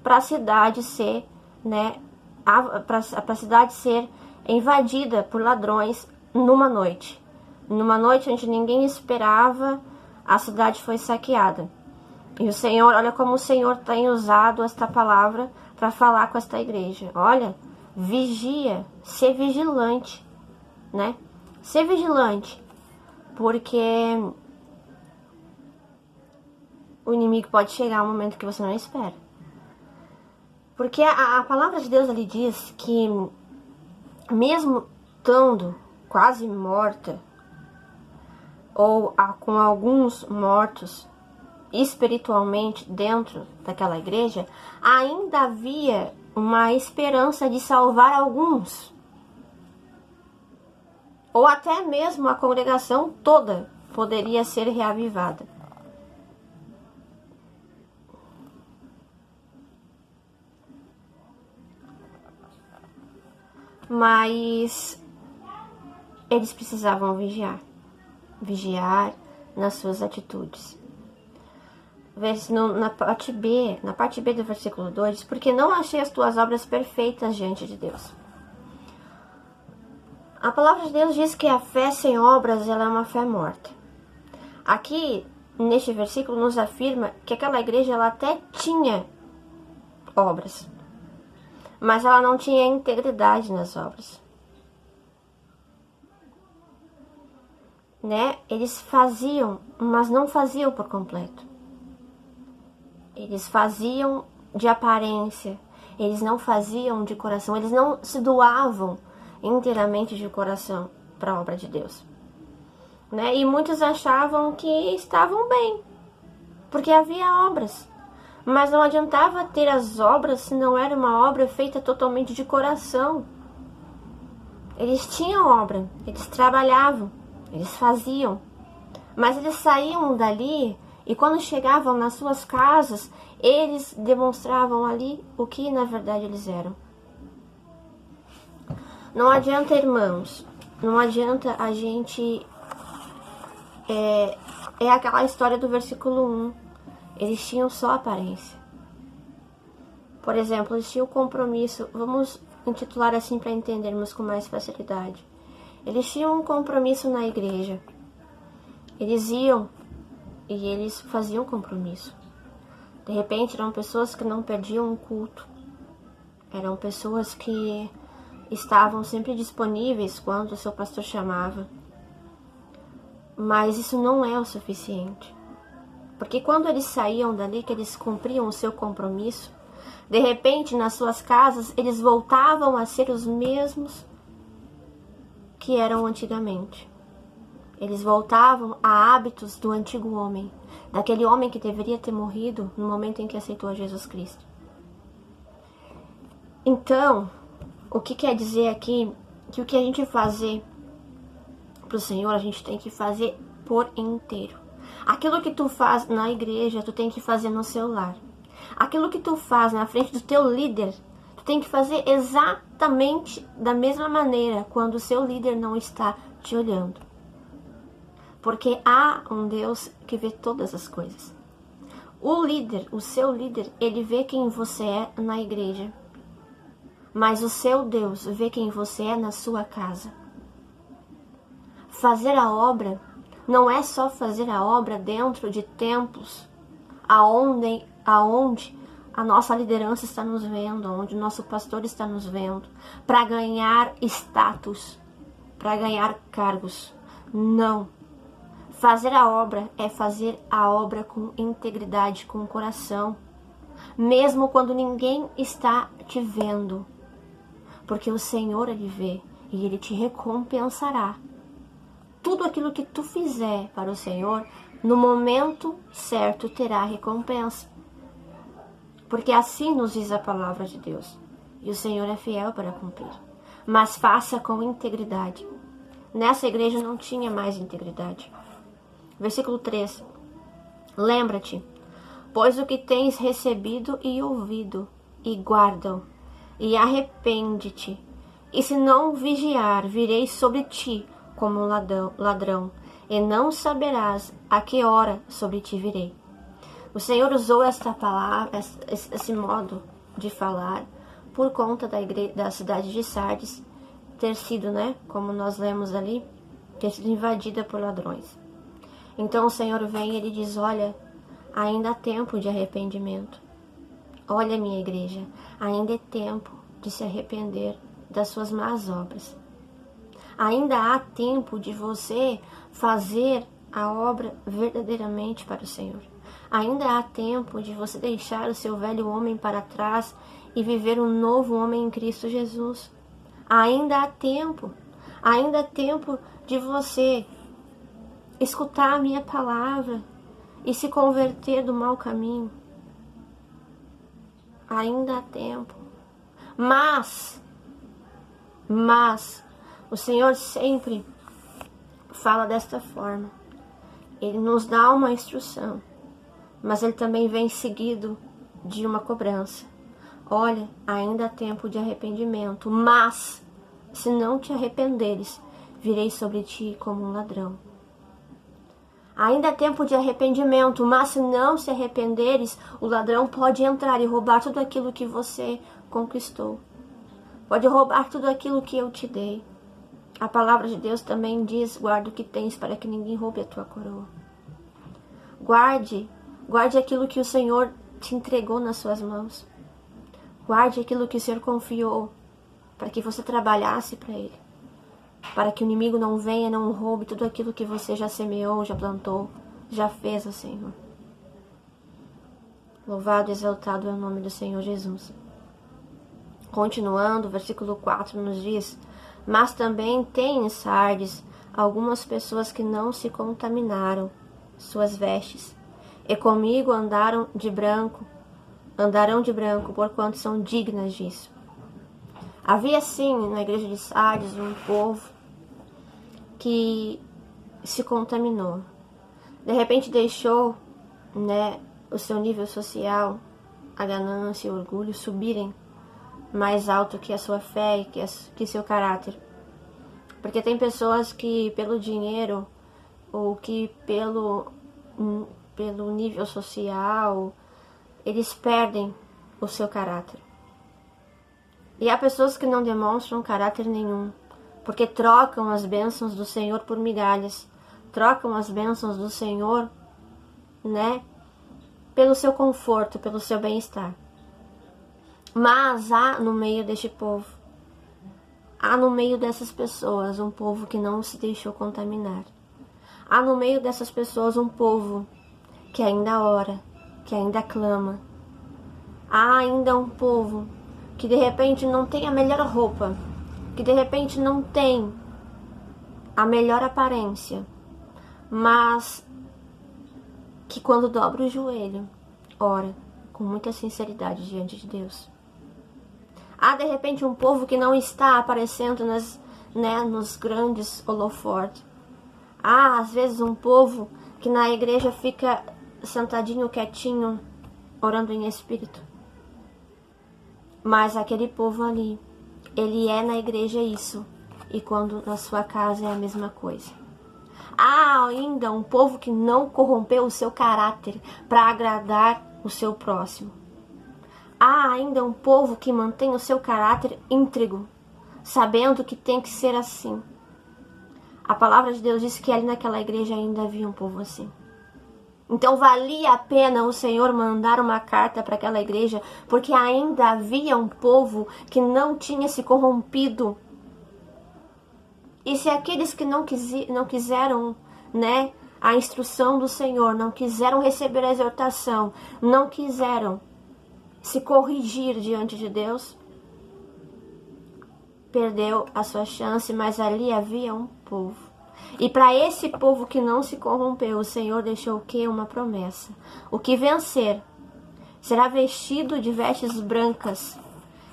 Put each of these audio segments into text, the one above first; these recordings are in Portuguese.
para a cidade ser, né, para a cidade ser invadida por ladrões numa noite. Numa noite onde ninguém esperava, a cidade foi saqueada. E o Senhor, olha como o Senhor tem usado esta palavra para falar com esta igreja. Olha, vigia, ser vigilante, né? Ser vigilante, porque o inimigo pode chegar a um momento que você não espera. Porque a palavra de Deus ali diz que mesmo estando quase morta, ou com alguns mortos espiritualmente dentro daquela igreja, ainda havia uma esperança de salvar alguns. Ou até mesmo a congregação toda poderia ser reavivada. Mas eles precisavam vigiar nas suas atitudes. Na parte B do versículo 2, porque não achei as tuas obras perfeitas diante de Deus. A palavra de Deus diz que a fé sem obras, ela é uma fé morta. Aqui, neste versículo, nos afirma que aquela igreja, ela até tinha obras, mas ela não tinha integridade nas obras. Né? Eles faziam, mas não faziam por completo. Eles faziam de aparência, eles não faziam de coração, eles não se doavam inteiramente de coração para a obra de Deus. Né? E muitos achavam que estavam bem, porque havia obras. Mas não adiantava ter as obras se não era uma obra feita totalmente de coração. Eles tinham obra, eles trabalhavam, eles faziam. Mas eles saíam dali e quando chegavam nas suas casas, eles demonstravam ali o que na verdade eles eram. Não adianta, irmãos, não adianta a gente... É aquela história do versículo 1. Eles tinham só aparência. Por exemplo, eles tinham compromisso. Vamos intitular assim para entendermos com mais facilidade. Eles tinham um compromisso na igreja. Eles iam e eles faziam compromisso. De repente eram pessoas que não perdiam um culto. Eram pessoas que estavam sempre disponíveis quando o seu pastor chamava. Mas isso não é o suficiente. Porque quando eles saíam dali, que eles cumpriam o seu compromisso, de repente nas suas casas eles voltavam a ser os mesmos que eram antigamente. Eles voltavam a hábitos do antigo homem, daquele homem que deveria ter morrido no momento em que aceitou Jesus Cristo. Então, o que quer dizer aqui? Que o que a gente fazer para o Senhor, a gente tem que fazer por inteiro. Aquilo que tu faz na igreja, tu tem que fazer no seu lar. Aquilo que tu faz na frente do teu líder, tu tem que fazer exatamente da mesma maneira quando o seu líder não está te olhando. Porque há um Deus que vê todas as coisas. O líder, o seu líder, ele vê quem você é na igreja. Mas o seu Deus vê quem você é na sua casa. Fazer a obra não é só fazer a obra dentro de templos, aonde a nossa liderança está nos vendo, onde o nosso pastor está nos vendo, para ganhar status, para ganhar cargos. Não. Fazer a obra é fazer a obra com integridade, com o coração, mesmo quando ninguém está te vendo, porque o Senhor, Ele vê e Ele te recompensará. Tudo aquilo que tu fizer para o Senhor, no momento certo terá recompensa. Porque assim nos diz a palavra de Deus. E o Senhor é fiel para cumprir. Mas faça com integridade. Nessa igreja não tinha mais integridade. Versículo 3. Lembra-te, pois o que tens recebido e ouvido, e guarda-o, e arrepende-te. E se não vigiar, virei sobre ti como um ladrão, e não saberás a que hora sobre ti virei. O Senhor usou esta palavra, esse modo de falar, por conta da cidade de Sardes ter sido, né, como nós lemos ali, ter sido invadida por ladrões. Então o Senhor vem e ele diz, olha, ainda há tempo de arrependimento. Olha, minha igreja, ainda é tempo de se arrepender das suas más obras. Ainda há tempo de você fazer a obra verdadeiramente para o Senhor. Ainda há tempo de você deixar o seu velho homem para trás e viver um novo homem em Cristo Jesus. Ainda há tempo de você escutar a minha palavra e se converter do mau caminho. Ainda há tempo. Mas o Senhor sempre fala desta forma. Ele nos dá uma instrução, mas ele também vem seguido de uma cobrança. Olha, ainda há tempo de arrependimento, mas se não te arrependeres, virei sobre ti como um ladrão. Ainda há tempo de arrependimento, mas se não se arrependeres, o ladrão pode entrar e roubar tudo aquilo que você conquistou. Pode roubar tudo aquilo que eu te dei. A palavra de Deus também diz, guarda o que tens para que ninguém roube a tua coroa. Guarde aquilo que o Senhor te entregou nas suas mãos. Guarde aquilo que o Senhor confiou para que você trabalhasse para Ele. Para que o inimigo não venha, não roube tudo aquilo que você já semeou, já plantou, já fez, ó Senhor. Louvado e exaltado é o nome do Senhor Jesus. Continuando, o versículo 4 nos diz, mas também tem em Sardes algumas pessoas que não se contaminaram suas vestes, e comigo andarão de branco, porquanto são dignas disso. Havia sim na igreja de Sardes um povo que se contaminou. De repente deixou, né, o seu nível social, a ganância e o orgulho subirem mais alto que a sua fé e que seu caráter. Porque tem pessoas que pelo dinheiro ou que pelo nível social, eles perdem o seu caráter. E há pessoas que não demonstram caráter nenhum, porque trocam as bênçãos do Senhor por migalhas, trocam as bênçãos do Senhor, né, pelo seu conforto, pelo seu bem-estar. Mas há no meio deste povo, há no meio dessas pessoas um povo que não se deixou contaminar. Há no meio dessas pessoas um povo que ainda ora, que ainda clama. Há ainda um povo que de repente não tem a melhor roupa, que de repente não tem a melhor aparência, mas que quando dobra o joelho, ora com muita sinceridade diante de Deus. Há de repente um povo que não está aparecendo nos grandes holofortes. Há às vezes um povo que na igreja fica sentadinho, quietinho, orando em espírito. Mas aquele povo ali, ele é na igreja isso, e quando na sua casa é a mesma coisa. Há ainda um povo que não corrompeu o seu caráter para agradar o seu próximo. Há ainda um povo que mantém o seu caráter íntegro, sabendo que tem que ser assim. A palavra de Deus diz que ali naquela igreja ainda havia um povo assim. Então valia a pena o Senhor mandar uma carta para aquela igreja, porque ainda havia um povo que não tinha se corrompido. E se aqueles que não quiseram, né, a instrução do Senhor, não quiseram receber a exortação, não quiseram se corrigir diante de Deus, perdeu a sua chance, mas ali havia um povo. E para esse povo que não se corrompeu, o Senhor deixou o quê? Uma promessa. O que vencer será vestido de vestes brancas,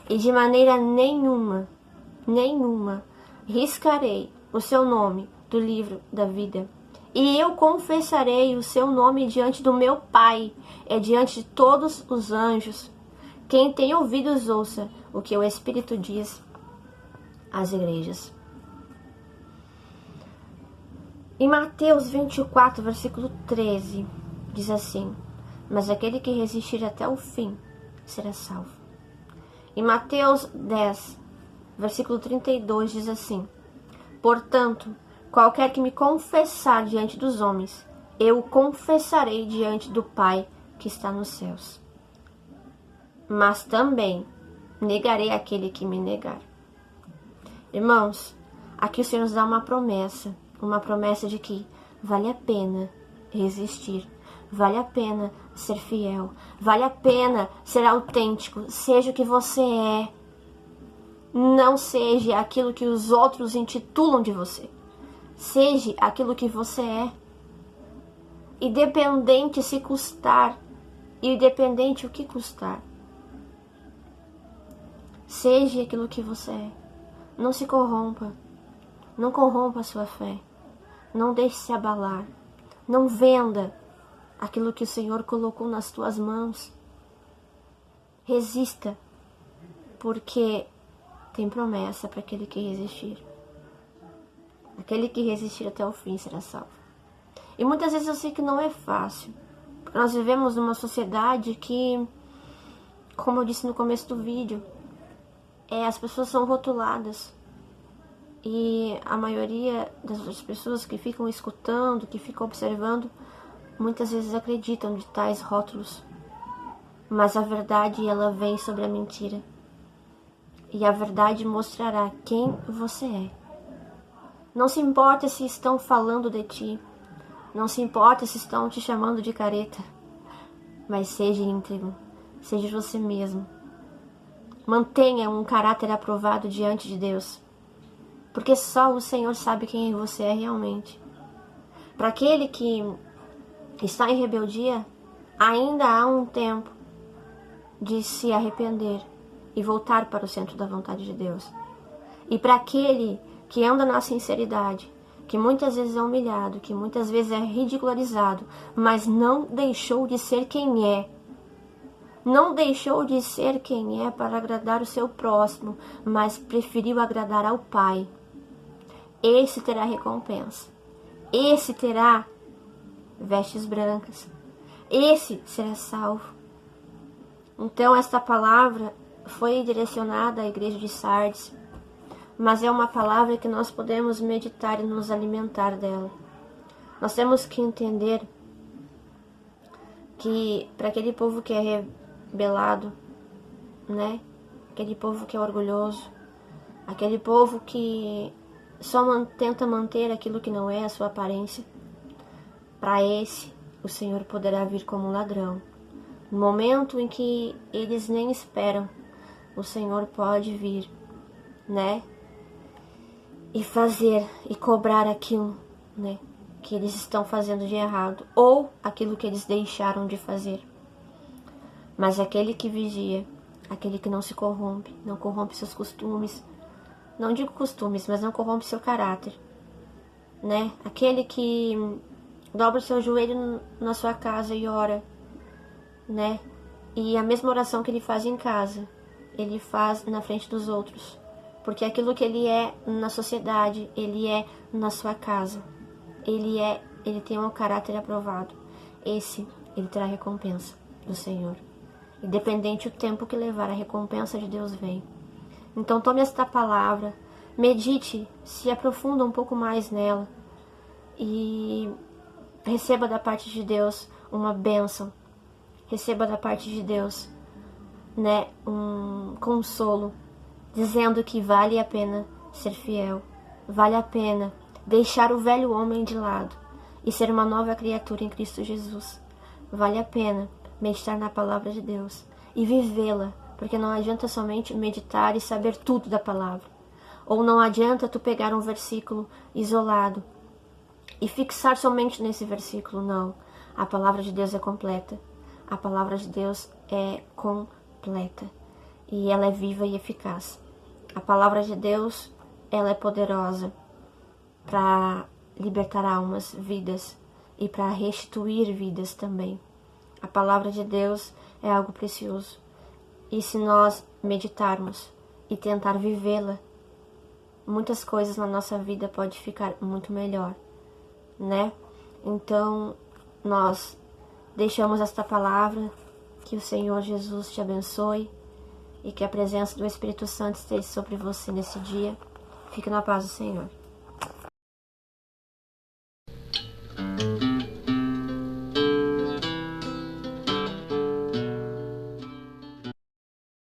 e de maneira nenhuma riscarei o seu nome do livro da vida. E eu confessarei o seu nome diante do meu Pai e diante de todos os anjos. Quem tem ouvidos, ouça o que o Espírito diz às igrejas. Em Mateus 24, versículo 13, diz assim: mas aquele que resistir até o fim será salvo. Em Mateus 10, versículo 32 diz assim: portanto, qualquer que me confessar diante dos homens, eu o confessarei diante do Pai que está nos céus. Mas também negarei aquele que me negar. Irmãos, aqui o Senhor nos dá uma promessa de que vale a pena resistir, vale a pena ser fiel, vale a pena ser autêntico, seja o que você é. Não seja aquilo que os outros intitulam de você. Seja aquilo que você é. Independente se custar, independente o que custar. Seja aquilo que você é. Não se corrompa. Não corrompa a sua fé. Não deixe se abalar. Não venda aquilo que o Senhor colocou nas tuas mãos. Resista, porque tem promessa para aquele que resistir. Aquele que resistir até o fim será salvo. E muitas vezes eu sei que não é fácil, porque nós vivemos numa sociedade que, como eu disse no começo do vídeo, as pessoas são rotuladas. E a maioria das pessoas que ficam escutando, que ficam observando, muitas vezes acreditam de tais rótulos. Mas a verdade, ela vem sobre a mentira. E a verdade mostrará quem você é. Não se importa se estão falando de ti. Não se importa se estão te chamando de careta. Mas seja íntegro. Seja você mesmo. Mantenha um caráter aprovado diante de Deus. Porque só o Senhor sabe quem você é realmente. Para aquele que está em rebeldia, ainda há um tempo de se arrepender e voltar para o centro da vontade de Deus. E para aquele que anda na sinceridade, que muitas vezes é humilhado, que muitas vezes é ridicularizado, mas não deixou de ser quem é. Não deixou de ser quem é para agradar o seu próximo, mas preferiu agradar ao Pai. Esse terá recompensa. Esse terá vestes brancas. Esse será salvo. Então esta palavra foi direcionada à igreja de Sardes, mas é uma palavra que nós podemos meditar e nos alimentar dela. Nós temos que entender que para aquele povo que é rebelado, né? Aquele povo que é orgulhoso, aquele povo que só tenta manter aquilo que não é a sua aparência, para esse o Senhor poderá vir como um ladrão. No momento em que eles nem esperam, o Senhor pode vir, né? E fazer e cobrar aquilo, né? Que eles estão fazendo de errado, ou aquilo que eles deixaram de fazer. Mas aquele que vigia, aquele que não se corrompe, não corrompe seus costumes, não digo costumes, mas não corrompe seu caráter, né? Aquele que dobra o seu joelho na sua casa e ora, né? E a mesma oração que ele faz em casa, ele faz na frente dos outros. Porque aquilo que ele é na sociedade, ele é na sua casa. Ele tem um caráter aprovado. Esse, ele terá recompensa do Senhor. Independente do tempo que levar, a recompensa de Deus vem. Então tome esta palavra, medite, se aprofunda um pouco mais nela e receba da parte de Deus uma bênção. Receba da parte de Deus, né, um consolo, dizendo que vale a pena ser fiel, vale a pena deixar o velho homem de lado e ser uma nova criatura em Cristo Jesus. Vale a pena meditar na palavra de Deus e vivê-la, porque não adianta somente meditar e saber tudo da palavra. Ou não adianta tu pegar um versículo isolado e fixar somente nesse versículo, não. A palavra de Deus é completa. A palavra de Deus é completa. E ela é viva e eficaz. A palavra de Deus, ela é poderosa para libertar almas, vidas, e para restituir vidas também. A palavra de Deus é algo precioso. E se nós meditarmos e tentar vivê-la, muitas coisas na nossa vida podem ficar muito melhor, né? Então, nós deixamos esta palavra, que o Senhor Jesus te abençoe e que a presença do Espírito Santo esteja sobre você nesse dia. Fique na paz do Senhor.